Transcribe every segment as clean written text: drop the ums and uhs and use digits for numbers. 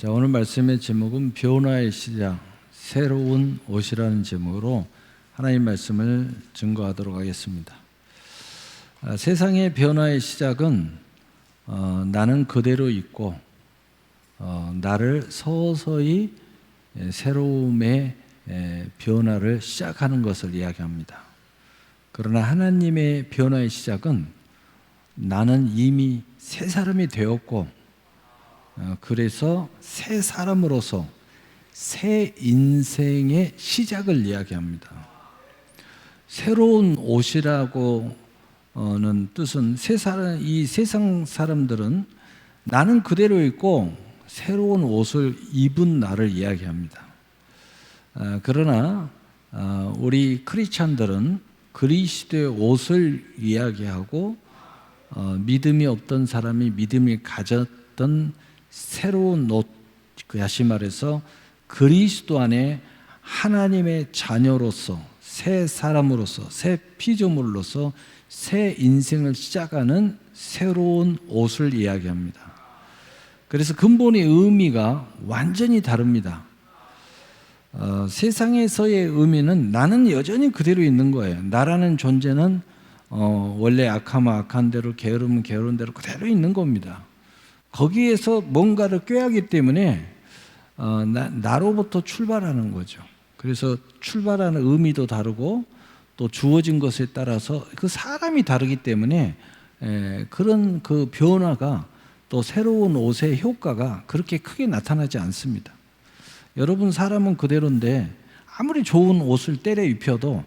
자, 오늘 말씀의 제목은 변화의 시작, 새로운 옷이라는 제목으로 하나님 말씀을 증거하도록 하겠습니다. 세상의 변화의 시작은 나는 그대로 있고 나를 서서히 새로움의 변화를 시작하는 것을 이야기합니다. 그러나 하나님의 변화의 시작은 나는 이미 새 사람이 되었고 그래서 새 사람으로서 새 인생의 시작을 이야기합니다. 새로운 옷이라고는 뜻은 이 세상 사람들은 나는 그대로 있고 새로운 옷을 입은 나를 이야기합니다. 그러나 우리 크리스찬들은 그리스도의 옷을 이야기하고 믿음이 없던 사람이 믿음이 가졌던 새로운 옷, 다시 말해서 그리스도 안에 하나님의 자녀로서 새 사람으로서 새 피조물로서 새 인생을 시작하는 새로운 옷을 이야기합니다. 그래서 근본의 의미가 완전히 다릅니다. 세상에서의 의미는 나는 여전히 그대로 있는 거예요. 나라는 존재는 원래 악하면 악한 대로 게으르면 게으른 대로 그대로 있는 겁니다. 거기에서 뭔가를 꾀하기 때문에 나로부터 출발하는 거죠. 그래서 출발하는 의미도 다르고 또 주어진 것에 따라서 그 사람이 다르기 때문에 그런 그 변화가 또 새로운 옷의 효과가 그렇게 크게 나타나지 않습니다. 여러분, 사람은 그대로인데 아무리 좋은 옷을 때려 입혀도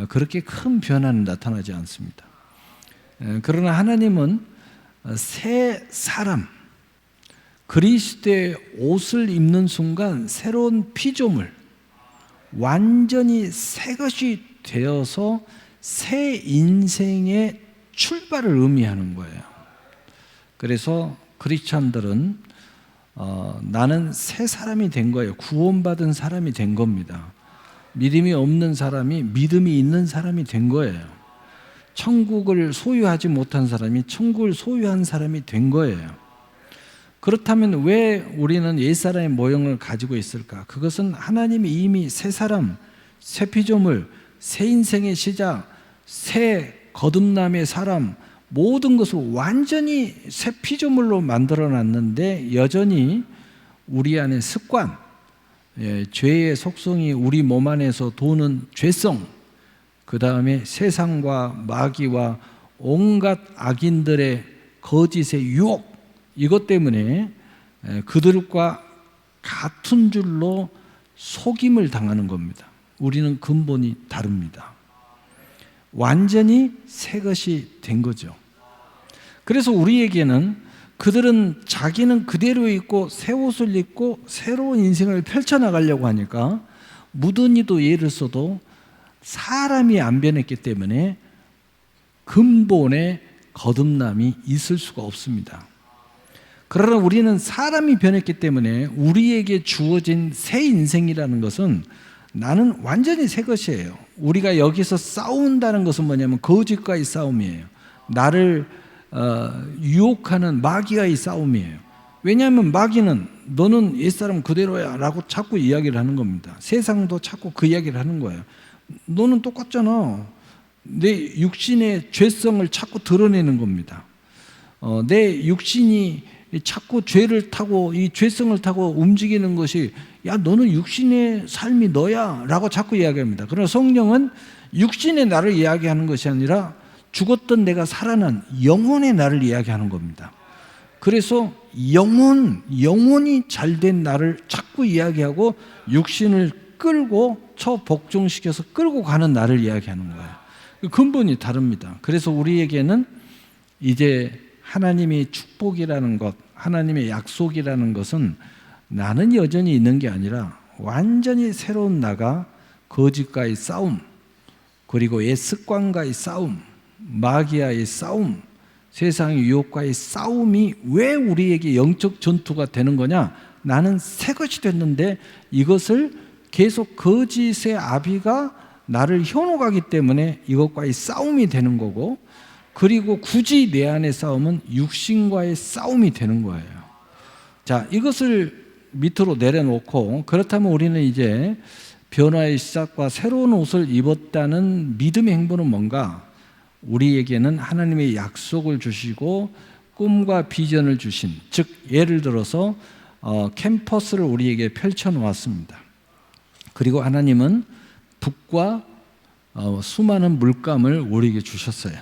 그렇게 큰 변화는 나타나지 않습니다. 그러나 하나님은 새 사람, 그리스도의 옷을 입는 순간 새로운 피조물, 완전히 새 것이 되어서 새 인생의 출발을 의미하는 거예요. 그래서 크리스찬들은 나는 새 사람이 된 거예요. 구원받은 사람이 된 겁니다. 믿음이 없는 사람이 믿음이 있는 사람이 된 거예요. 천국을 소유하지 못한 사람이 천국을 소유한 사람이 된 거예요. 그렇다면 왜 우리는 옛사람의 모형을 가지고 있을까? 그것은 하나님이 이미 새 사람, 새 피조물, 새 인생의 시작, 새 거듭남의 사람, 모든 것을 완전히 새 피조물로 만들어놨는데 여전히 우리 안에 습관, 죄의 속성이 우리 몸 안에서 도는 죄성, 그 다음에 세상과 마귀와 온갖 악인들의 거짓의 유혹, 이것 때문에 그들과 같은 줄로 속임을 당하는 겁니다. 우리는 근본이 다릅니다. 완전히 새 것이 된 거죠. 그래서 우리에게는 그들은 자기는 그대로 있고 새 옷을 입고 새로운 인생을 펼쳐나가려고 하니까 무던히도 예를 써도 사람이 안 변했기 때문에 근본의 거듭남이 있을 수가 없습니다. 그러나 우리는 사람이 변했기 때문에 우리에게 주어진 새 인생이라는 것은 나는 완전히 새 것이에요. 우리가 여기서 싸운다는 것은 뭐냐면 거짓과의 싸움이에요. 나를 유혹하는 마귀와의 싸움이에요. 왜냐하면 마귀는 너는 옛사람 그대로야 라고 자꾸 이야기를 하는 겁니다. 세상도 자꾸 그 이야기를 하는 거예요. 너는 똑같잖아. 내 육신의 죄성을 자꾸 드러내는 겁니다. 내 육신이 자꾸 죄를 타고 이 죄성을 타고 움직이는 것이 야 너는 육신의 삶이 너야 라고 자꾸 이야기합니다. 그러나 성령은 육신의 나를 이야기하는 것이 아니라 죽었던 내가 살아난 영혼의 나를 이야기하는 겁니다. 그래서 영혼이 잘된 나를 자꾸 이야기하고 육신을 끌고 복종시켜서 끌고 가는 나를 이야기하는 거예요. 근본이 다릅니다. 그래서 우리에게는 이제 하나님의 축복이라는 것, 하나님의 약속이라는 것은 나는 여전히 있는 게 아니라 완전히 새로운 나가 거짓과의 싸움, 그리고 옛 습관과의 싸움, 마귀와의 싸움, 세상의 유혹과의 싸움이 왜 우리에게 영적 전투가 되는 거냐? 나는 새 것이 됐는데 이것을 계속 거짓의 아비가 나를 현혹하기 때문에 이것과의 싸움이 되는 거고, 그리고 굳이 내 안의 싸움은 육신과의 싸움이 되는 거예요. 자, 이것을 밑으로 내려놓고, 그렇다면 우리는 이제 변화의 시작과 새로운 옷을 입었다는 믿음의 행보는 뭔가? 우리에게는 하나님의 약속을 주시고 꿈과 비전을 주신, 즉 예를 들어서 캠퍼스를 우리에게 펼쳐 놓았습니다. 그리고 하나님은 북과 수많은 물감을 우리에게 주셨어요.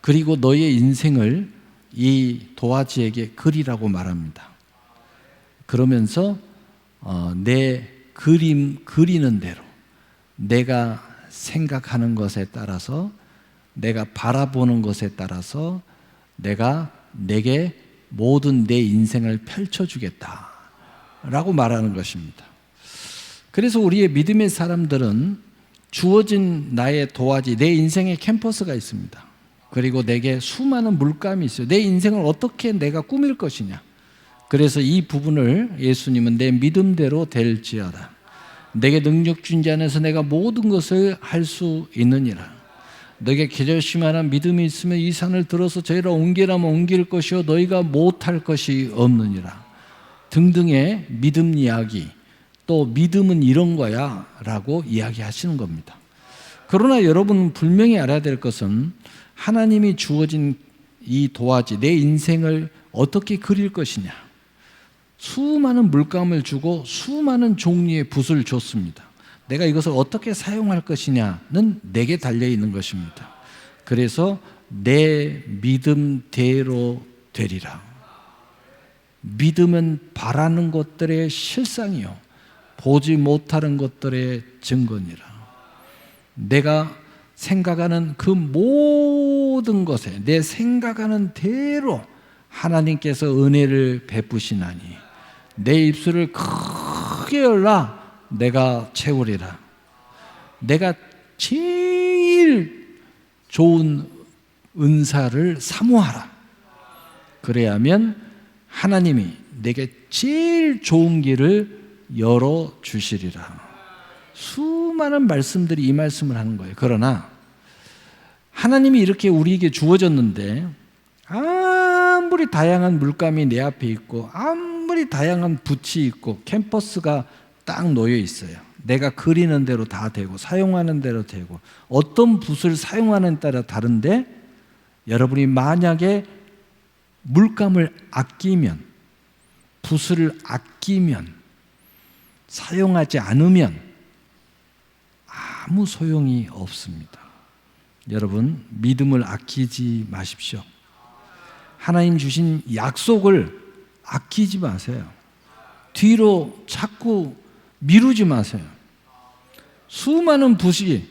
그리고 너의 인생을 이 도화지에게 그리라고 말합니다. 그러면서 내 그리는 대로, 내가 생각하는 것에 따라서, 내가 바라보는 것에 따라서 내가 내게 모든 내 인생을 펼쳐주겠다 라고 말하는 것입니다. 그래서 우리의 믿음의 사람들은 주어진 나의 도화지, 내 인생의 캠퍼스가 있습니다. 그리고 내게 수많은 물감이 있어요. 내 인생을 어떻게 내가 꾸밀 것이냐. 그래서 이 부분을 예수님은 내 믿음대로 될지어다, 내게 능력 준 자 안에서 내가 모든 것을 할 수 있느니라, 너에게 결심하는 믿음이 있으면 이 산을 들어서 저희라 옮기라면 옮길 것이요 너희가 못할 것이 없느니라 등등의 믿음 이야기, 또 믿음은 이런 거야 라고 이야기하시는 겁니다. 그러나 여러분 분명히 알아야 될 것은 하나님이 주어진 이 도화지, 내 인생을 어떻게 그릴 것이냐, 수많은 물감을 주고 수많은 종류의 붓을 줬습니다. 내가 이것을 어떻게 사용할 것이냐는 내게 달려있는 것입니다. 그래서 내 믿음대로 되리라. 믿음은 바라는 것들의 실상이요 보지 못하는 것들의 증거니라. 내가 생각하는 그 모든 것에 내 생각하는 대로 하나님께서 은혜를 베푸시나니 내 입술을 크게 열라 내가 채우리라. 내가 제일 좋은 은사를 사모하라. 그래야면 하나님이 내게 제일 좋은 길을 열어주시리라. 수많은 말씀들이 이 말씀을 하는 거예요. 그러나 하나님이 이렇게 우리에게 주어졌는데 아무리 다양한 물감이 내 앞에 있고 아무리 다양한 붓이 있고 캠퍼스가 딱 놓여 있어요. 내가 그리는 대로 다 되고 사용하는 대로 되고 어떤 붓을 사용하는 따라 다른데, 여러분이 만약에 물감을 아끼면, 붓을 아끼면, 사용하지 않으면 아무 소용이 없습니다. 여러분 믿음을 아끼지 마십시오. 하나님 주신 약속을 아끼지 마세요. 뒤로 자꾸 미루지 마세요. 수많은 붓이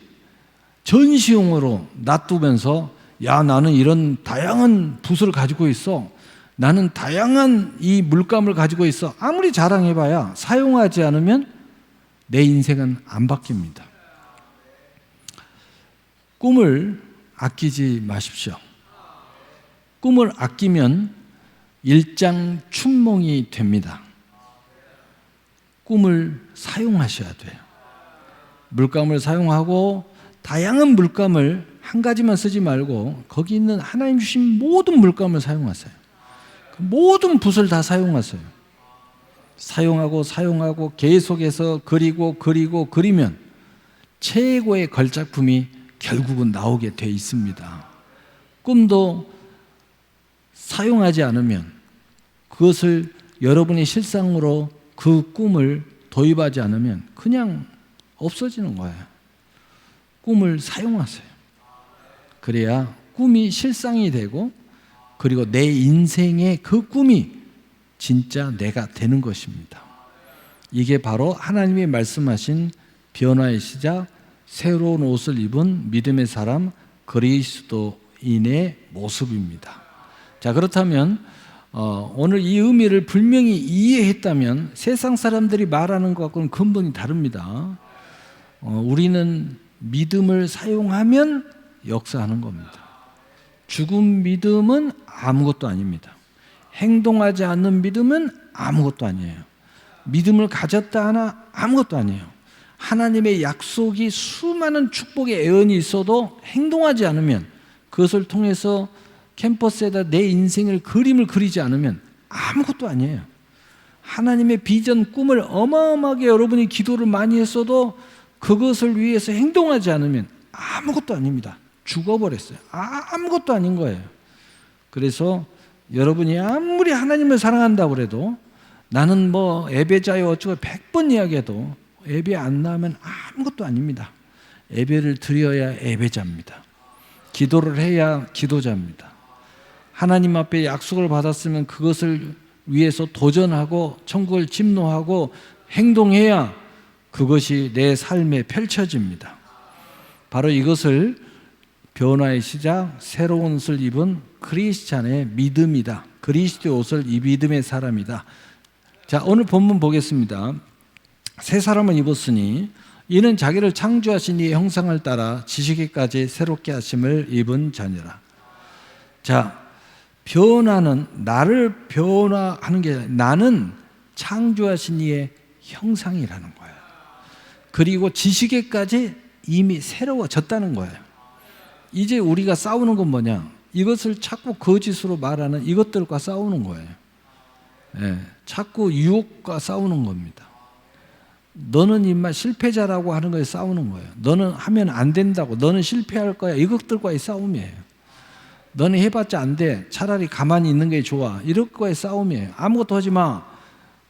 전시용으로 놔두면서 야 나는 이런 다양한 붓을 가지고 있어, 나는 다양한 이 물감을 가지고 있어, 아무리 자랑해봐야 사용하지 않으면 내 인생은 안 바뀝니다. 꿈을 아끼지 마십시오. 꿈을 아끼면 일장춘몽이 됩니다. 꿈을 사용하셔야 돼요. 물감을 사용하고 다양한 물감을 한 가지만 쓰지 말고 거기 있는 하나님 주신 모든 물감을 사용하세요. 그 모든 붓을 다 사용하세요. 사용하고 계속해서 그리면 최고의 걸작품이 결국은 나오게 돼 있습니다. 꿈도 사용하지 않으면, 그것을 여러분의 실상으로 그 꿈을 도입하지 않으면 그냥 없어지는 거예요. 꿈을 사용하세요. 그래야 꿈이 실상이 되고, 그리고 내 인생의 그 꿈이 진짜 내가 되는 것입니다. 이게 바로 하나님이 말씀하신 변화의 시작, 새로운 옷을 입은 믿음의 사람 그리스도인의 모습입니다. 자, 그렇다면 오늘 이 의미를 분명히 이해했다면 세상 사람들이 말하는 것과는 근본이 다릅니다. 우리는 믿음을 사용하면 역사하는 겁니다. 죽은 믿음은 아무것도 아닙니다. 행동하지 않는 믿음은 아무것도 아니에요. 믿음을 가졌다 하나 아무것도 아니에요. 하나님의 약속이 수많은 축복의 애언이 있어도 행동하지 않으면, 그것을 통해서 캠퍼스에다 내 인생을 그림을 그리지 않으면 아무것도 아니에요. 하나님의 비전, 꿈을 어마어마하게 여러분이 기도를 많이 했어도 그것을 위해서 행동하지 않으면 아무것도 아닙니다. 죽어버렸어요. 아무것도 아닌 거예요. 그래서 여러분이 아무리 하나님을 사랑한다고 그래도 나는 뭐 예배자여 어쩌고 100번 이야기해도 예배 안 나오면 아무것도 아닙니다. 예배를 드려야 예배자입니다. 기도를 해야 기도자입니다. 하나님 앞에 약속을 받았으면 그것을 위해서 도전하고 천국을 침노하고 행동해야 그것이 내 삶에 펼쳐집니다. 바로 이것을 변화의 시작, 새로운 옷을 입은 크리스찬의 믿음이다. 그리스도의 옷을 이 믿음의 사람이다. 자, 오늘 본문 보겠습니다. 새 사람을 입었으니 이는 자기를 창조하신 이의 형상을 따라 지식에까지 새롭게 하심을 입은 자니라. 자, 변화는 나를 변화하는 게 아니라 나는 창조하신 이의 형상이라는 거예요. 그리고 지식에까지 이미 새로워졌다는 거예요. 이제 우리가 싸우는 건 뭐냐? 이것을 자꾸 거짓으로 말하는 이것들과 싸우는 거예요. 예, 자꾸 유혹과 싸우는 겁니다. 너는 인마 실패자라고 하는 거에 싸우는 거예요. 너는 하면 안 된다고, 너는 실패할 거야. 이것들과의 싸움이에요. 너는 해봤자 안 돼. 차라리 가만히 있는 게 좋아. 이럴 거의 싸움이에요. 아무것도 하지 마.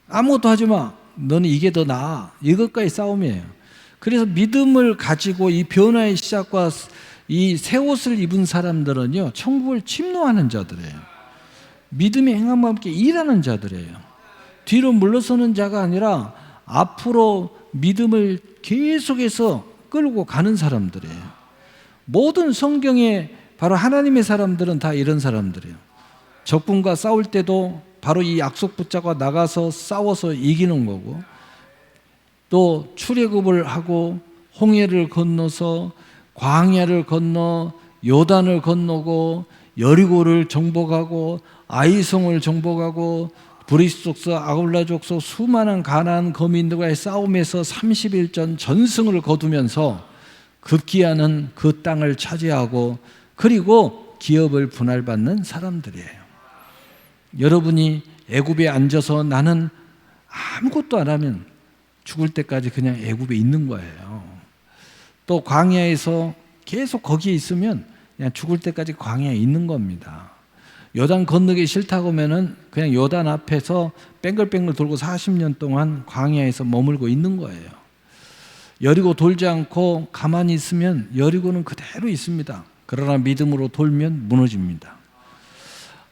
아무것도 하지 마. 너는 이게 더 나아. 이것과의 싸움이에요. 그래서 믿음을 가지고 이 변화의 시작과 이 새 옷을 입은 사람들은요, 천국을 침노하는 자들이에요. 믿음의 행함과 함께 일하는 자들이에요. 뒤로 물러서는 자가 아니라 앞으로 믿음을 계속해서 끌고 가는 사람들이에요. 모든 성경에 바로 하나님의 사람들은 다 이런 사람들이에요. 적군과 싸울 때도 바로 이 약속 붙잡고 나가서 싸워서 이기는 거고, 또 출애굽을 하고 홍해를 건너서 광야를 건너 요단을 건너고 여리고를 정복하고 아이성을 정복하고 브리스 족속, 아굴라 족속 수많은 가나안 거민들과의 싸움에서 30일 전승을 거두면서 급기야는 그 땅을 차지하고 그리고 기업을 분할받는 사람들이에요. 여러분이 애굽에 앉아서 나는 아무것도 안 하면 죽을 때까지 그냥 애굽에 있는 거예요. 또 광야에서 계속 거기에 있으면 그냥 죽을 때까지 광야에 있는 겁니다. 요단 건너기 싫다고 하면은 그냥 요단 앞에서 뺑글뺑글 돌고 40년 동안 광야에서 머물고 있는 거예요. 여리고 돌지 않고 가만히 있으면 여리고는 그대로 있습니다. 그러나 믿음으로 돌면 무너집니다.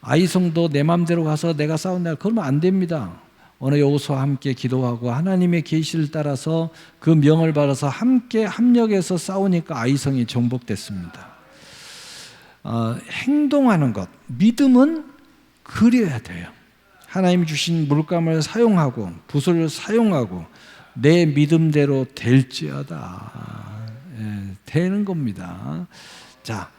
아이성도 내 마음대로 가서 내가 싸운다 그러면 안 됩니다. 오늘 여호수아와 함께 기도하고 하나님의 계시를 따라서 그 명을 받아서 함께 합력해서 싸우니까 아이성이 정복됐습니다. 행동하는 것, 믿음은 그려야 돼요. 하나님 주신 물감을 사용하고 붓을 사용하고 내 믿음대로 될지어다. 되는 겁니다. 자,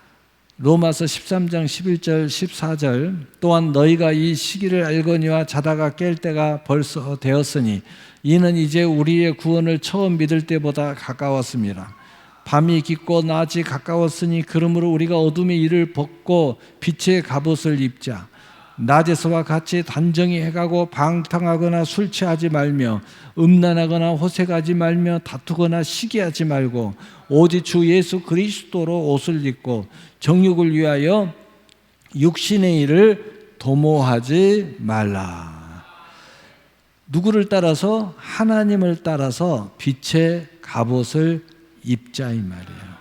로마서 13장 11절 14절 또한 너희가 이 시기를 알거니와 자다가 깰 때가 벌써 되었으니 이는 이제 우리의 구원을 처음 믿을 때보다 가까웠습니다. 밤이 깊고 낮이 가까웠으니 그러므로 우리가 어둠의 일을 벗고 빛의 갑옷을 입자. 낮에서와 같이 단정히 해가고 방탕하거나 술 취하지 말며 음란하거나 호색하지 말며 다투거나 시기하지 말고 오직 주 예수 그리스도로 옷을 입고 정욕을 위하여 육신의 일을 도모하지 말라. 누구를 따라서? 하나님을 따라서 빛의 갑옷을 입자 이 말이에요.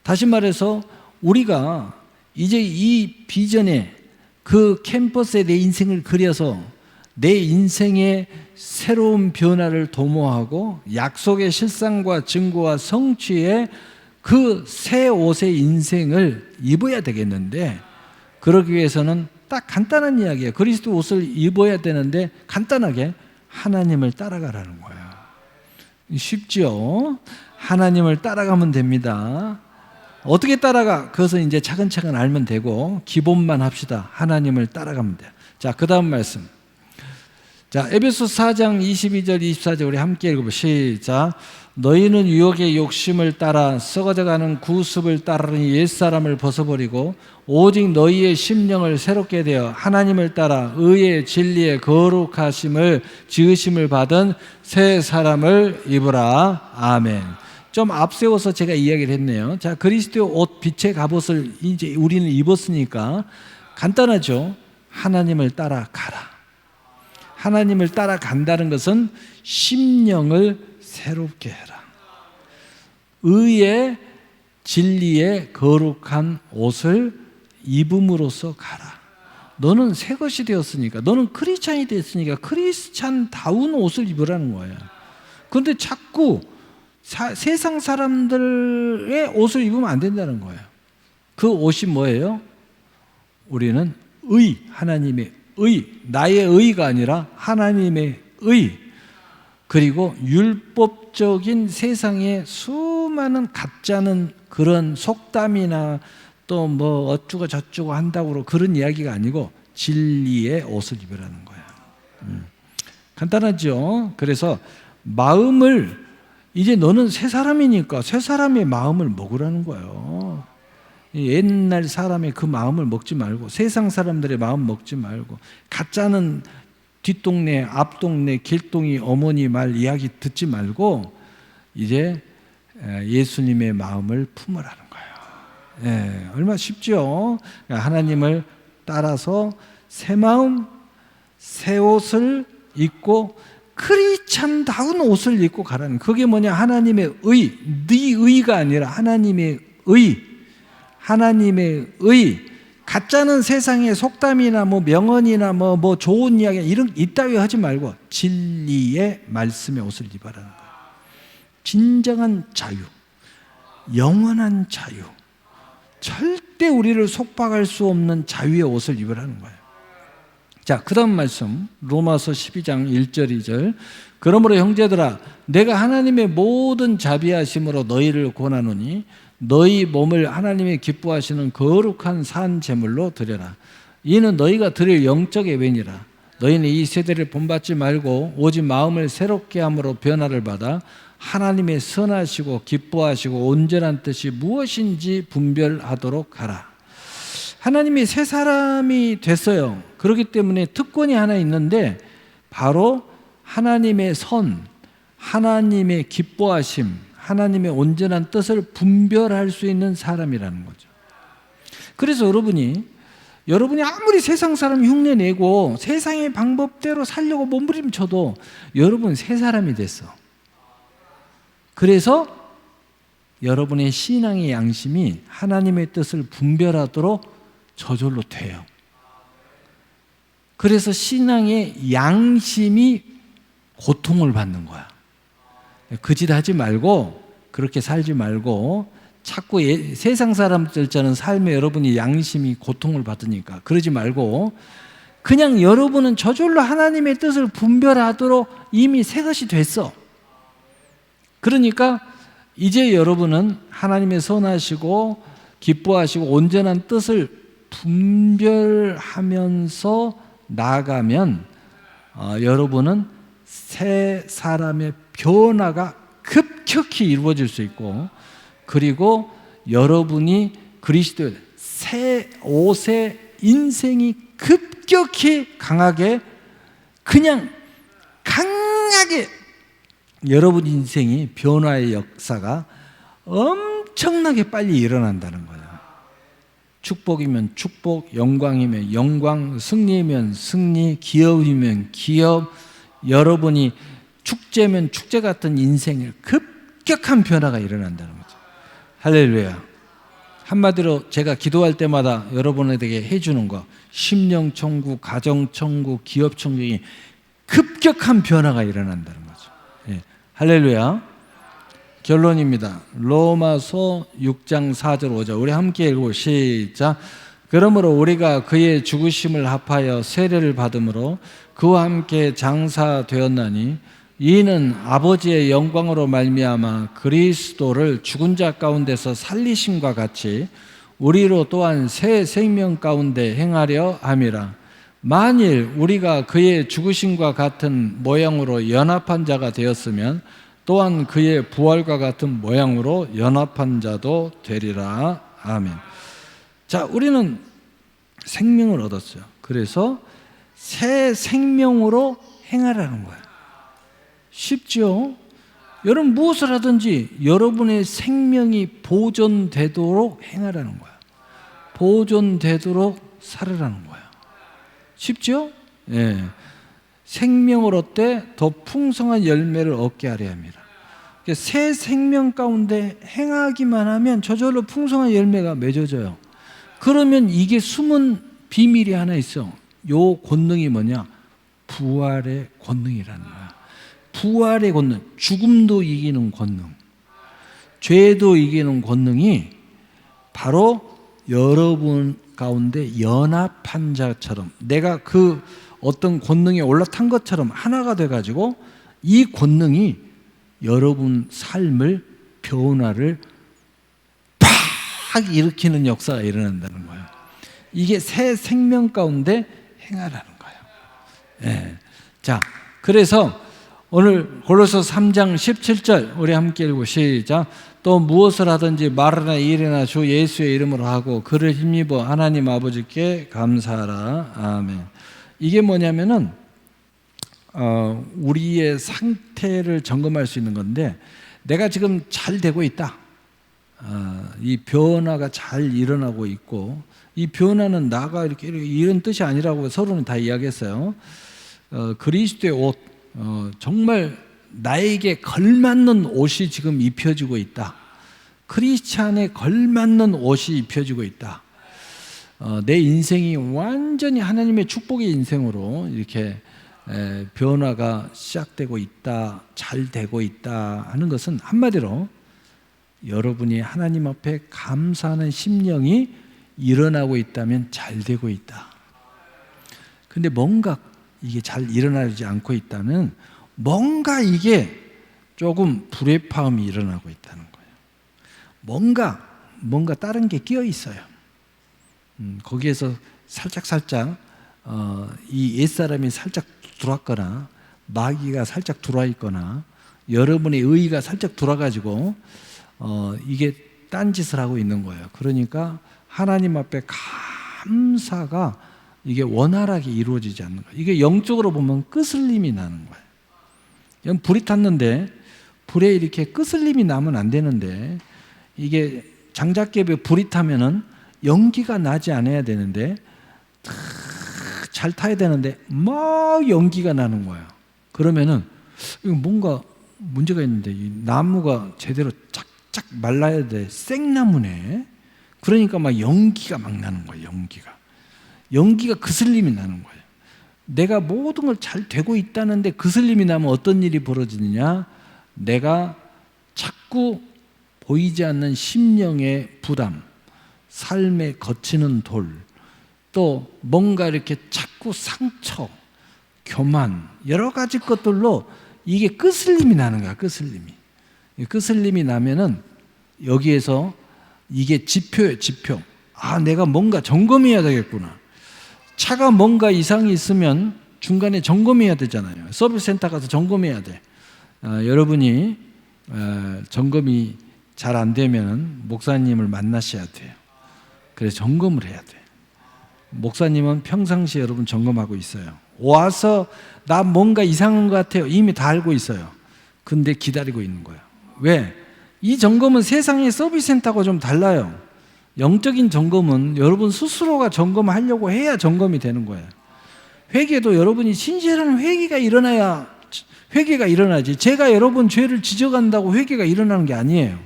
다시 말해서 우리가 이제 이 비전에 그 캠퍼스에 내 인생을 그려서 내 인생의 새로운 변화를 도모하고 약속의 실상과 증거와 성취의 그 새 옷의 인생을 입어야 되겠는데 그러기 위해서는 딱 간단한 이야기예요. 그리스도 옷을 입어야 되는데 간단하게 하나님을 따라가라는 거예요. 쉽죠? 하나님을 따라가면 됩니다. 어떻게 따라가? 그것은 이제 차근차근 알면 되고 기본만 합시다. 하나님을 따라가면 돼요. 자, 그 다음 말씀. 자, 에베소 4장 22절 24절 우리 함께 읽어보시죠. 시작. 너희는 유혹의 욕심을 따라 썩어져가는 구습을 따르니 옛사람을 벗어버리고 오직 너희의 심령을 새롭게 되어 하나님을 따라 의의 진리의 거룩하심을 지으심을 받은 새 사람을 입으라. 아멘. 좀 앞세워서 제가 이야기를 했네요. 자, 그리스도의 옷 빛의 갑옷을 이제 우리는 입었으니까 간단하죠. 하나님을 따라가라. 하나님을 따라간다는 것은 심령을 새롭게 해라. 의의 진리의 거룩한 옷을 입음으로써 가라. 너는 새 것이 되었으니까, 너는 크리스찬이 됐으니까 크리스찬다운 옷을 입으라는 거예요. 그런데 자꾸 세상 사람들의 옷을 입으면 안 된다는 거예요. 그 옷이 뭐예요? 우리는 하나님의 나의 의가 아니라 하나님의 의, 그리고 율법적인 세상의 수많은 가짜는 그런 속담이나 또 뭐 어쩌고 저쩌고 한다고 그런 이야기가 아니고 진리의 옷을 입으라는 거예요. 간단하죠. 그래서 마음을 이제 너는 새 사람이니까 새 사람의 마음을 먹으라는 거예요. 옛날 사람의 그 마음을 먹지 말고 세상 사람들의 마음 먹지 말고 가짜는 뒷동네 앞동네 길동이 어머니 말 이야기 듣지 말고 이제 예수님의 마음을 품으라는 거예요. 얼마나 쉽죠. 하나님을 따라서 새 마음 새 옷을 입고 크리스찬다운 옷을 입고 가라는, 그게 뭐냐, 하나님의 의, 네 의가 아니라 하나님의 의, 하나님의 의. 가짜는 세상의 속담이나 뭐 명언이나 뭐 좋은 이야기 이런 이따위 하지 말고 진리의 말씀의 옷을 입으라는 거예요. 진정한 자유, 영원한 자유, 절대 우리를 속박할 수 없는 자유의 옷을 입으라는 거예요. 자, 그 다음 말씀 로마서 12장 1절 2절. 그러므로 형제들아 내가 하나님의 모든 자비하심으로 너희를 권하노니 너희 몸을 하나님의 기뻐하시는 거룩한 산 제물로 드려라. 이는 너희가 드릴 영적 예배니라. 너희는 이 세대를 본받지 말고 오직 마음을 새롭게 함으로 변화를 받아 하나님의 선하시고 기뻐하시고 온전한 뜻이 무엇인지 분별하도록 하라. 하나님이 새 사람이 됐어요. 그렇기 때문에 특권이 하나 있는데 바로 하나님의 선, 하나님의 기뻐하심, 하나님의 온전한 뜻을 분별할 수 있는 사람이라는 거죠. 그래서 여러분이 아무리 세상 사람 흉내내고 세상의 방법대로 살려고 몸부림쳐도 여러분 새 사람이 됐어. 그래서 여러분의 신앙의 양심이 하나님의 뜻을 분별하도록 저절로 돼요. 그래서 신앙의 양심이 고통을 받는 거야. 그 짓 하지 말고 그렇게 살지 말고 자꾸 세상 사람들처럼 삶에 여러분이 양심이 고통을 받으니까 그러지 말고 그냥 여러분은 저절로 하나님의 뜻을 분별하도록 이미 새 것이 됐어. 그러니까 이제 여러분은 하나님의 선하시고 기뻐하시고 온전한 뜻을 분별하면서 나아가면 여러분은 새 사람의 변화가 급격히 이루어질 수 있고, 그리고 여러분이 그리스도의 새 옷의 인생이 급격히 강하게 그냥 강하게 여러분 인생이 변화의 역사가 엄청나게 빨리 일어난다는 거예요. 축복이면 축복, 영광이면 영광, 승리면 승리, 기업이면 기업, 여러분이 축제면 축제 같은 인생을 급격한 변화가 일어난다는 거죠. 할렐루야. 한마디로 제가 기도할 때마다 여러분에게 해주는 거, 심령천국, 가정천국, 기업천국이 급격한 변화가 일어난다는 거죠. 예. 할렐루야. 결론입니다. 로마서 6장 4절 5절 우리 함께 읽고 시작. 그러므로 우리가 그의 죽으심을 합하여 세례를 받음으로 그와 함께 장사되었나니 이는 아버지의 영광으로 말미암아 그리스도를 죽은 자 가운데서 살리심과 같이 우리로 또한 새 생명 가운데 행하려 함이라. 만일 우리가 그의 죽으심과 같은 모양으로 연합한 자가 되었으면 또한 그의 부활과 같은 모양으로 연합한 자도 되리라. 아멘. 자, 우리는 생명을 얻었어요. 그래서 새 생명으로 행하라는 거예요. 쉽죠? 여러분 무엇을 하든지 여러분의 생명이 보존되도록 행하라는 거예요. 보존되도록 살으라는 거예요. 쉽죠? 예. 생명을 얻되 더 풍성한 열매를 얻게 하려 합니다. 새 생명 가운데 행하기만 하면 저절로 풍성한 열매가 맺어져요. 그러면 이게 숨은 비밀이 하나 있어. 요 권능이 뭐냐? 부활의 권능이라는 거야. 부활의 권능, 죽음도 이기는 권능, 죄도 이기는 권능이 바로 여러분 가운데 연합한 자처럼, 내가 그 어떤 권능에 올라탄 것처럼 하나가 돼가지고 이 권능이 여러분 삶을, 변화를 팍 일으키는 역사가 일어난다는 거예요. 이게 새 생명 가운데 행하라는 거예요. 예. 자, 그래서 오늘 골로새 3장 17절 우리 함께 읽고 시작. 또 무엇을 하든지 말이나 일이나 주 예수의 이름으로 하고 그를 힘입어 하나님 아버지께 감사하라. 아멘. 이게 뭐냐면은 우리의 상태를 점검할 수 있는 건데, 내가 지금 잘 되고 있다. 이 변화가 잘 일어나고 있고, 이 변화는 나가 이렇게 이런 뜻이 아니라고 서로는 다 이야기했어요. 그리스도의 옷, 정말 나에게 걸맞는 옷이 지금 입혀지고 있다. 크리스찬에 걸맞는 옷이 입혀지고 있다. 내 인생이 완전히 하나님의 축복의 인생으로 이렇게 변화가 시작되고 있다, 잘 되고 있다 하는 것은 한마디로 여러분이 하나님 앞에 감사하는 심령이 일어나고 있다면 잘 되고 있다. 근데 뭔가 이게 잘 일어나지 않고 있다면 뭔가 이게 조금 불협화음이 일어나고 있다는 거예요. 뭔가 다른 게 끼어 있어요. 거기에서 살짝 이 옛사람이 살짝 들어왔거나 마귀가 살짝 들어와 있거나 여러분의 의의가 살짝 돌아가지고 이게 딴짓을 하고 있는 거예요. 그러니까 하나님 앞에 감사가 이게 원활하게 이루어지지 않는 거예요. 이게 영적으로 보면 끄슬림이 나는 거예요. 불이 탔는데 불에 이렇게 끄슬림이 나면 안 되는데, 이게 장작개비에 불이 타면은 연기가 나지 않아야 되는데 잘 타야 되는데 막 연기가 나는 거예요. 그러면은 이거 뭔가 문제가 있는데, 이 나무가 제대로 쫙쫙 말라야 돼. 생나무네. 그러니까 막 연기가 막 나는 거예요. 연기가 그슬림이 나는 거예요. 내가 모든 걸 잘 되고 있다는데 그슬림이 나면 어떤 일이 벌어지느냐? 내가 자꾸 보이지 않는 심령의 부담, 삶에 거치는 돌, 또 뭔가 이렇게 자꾸 상처, 교만, 여러 가지 것들로 이게 끄슬림이 나는 거야. 끄슬림이 나면은 여기에서 이게 지표예요. 지표. 내가 뭔가 점검해야 되겠구나. 차가 뭔가 이상이 있으면 중간에 점검해야 되잖아요. 서비스 센터 가서 점검해야 돼. 여러분이 점검이 잘 안 되면 목사님을 만나셔야 돼요. 그래서 점검을 해야 돼. 목사님은 평상시에 여러분 점검하고 있어요. 와서 나 뭔가 이상한 것 같아요. 이미 다 알고 있어요. 근데 기다리고 있는 거예요. 왜? 이 점검은 세상의 서비스 센터하고 좀 달라요. 영적인 점검은 여러분 스스로가 점검하려고 해야 점검이 되는 거예요. 회개도 여러분이 진실한 회개가 일어나야 회개가 일어나지, 제가 여러분 죄를 지적한다고 회개가 일어나는 게 아니에요.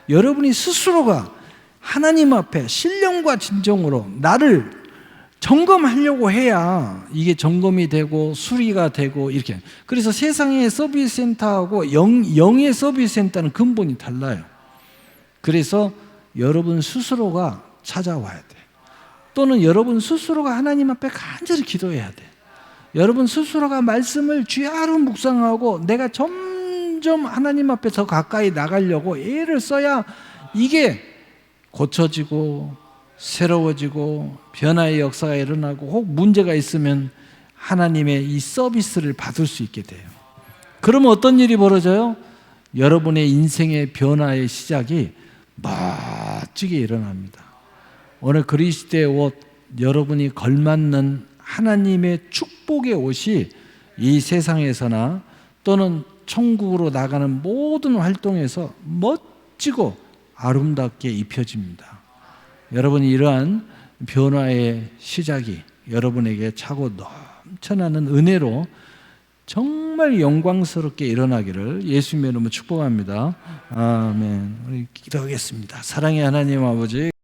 여러분이 스스로가 하나님 앞에 신령과 진정으로 나를 점검하려고 해야 이게 점검이 되고 수리가 되고 이렇게. 그래서 세상의 서비스 센터하고 영의 서비스 센터는 근본이 달라요. 그래서 여러분 스스로가 찾아와야 돼. 또는 여러분 스스로가 하나님 앞에 간절히 기도해야 돼. 여러분 스스로가 말씀을 주야로 묵상하고 내가 점점 하나님 앞에 더 가까이 나가려고 애를 써야 이게 고쳐지고 새로워지고 변화의 역사가 일어나고 혹 문제가 있으면 하나님의 이 서비스를 받을 수 있게 돼요. 그러면 어떤 일이 벌어져요? 여러분의 인생의 변화의 시작이 멋지게 일어납니다. 오늘 그리스도의 옷, 여러분이 걸맞는 하나님의 축복의 옷이 이 세상에서나 또는 천국으로 나가는 모든 활동에서 멋지고 아름답게 입혀집니다. 여러분이 이러한 변화의 시작이 여러분에게 차고 넘쳐나는 은혜로 정말 영광스럽게 일어나기를 예수님의 이름으로 축복합니다. 아멘. 우리 기도하겠습니다. 사랑의 하나님 아버지,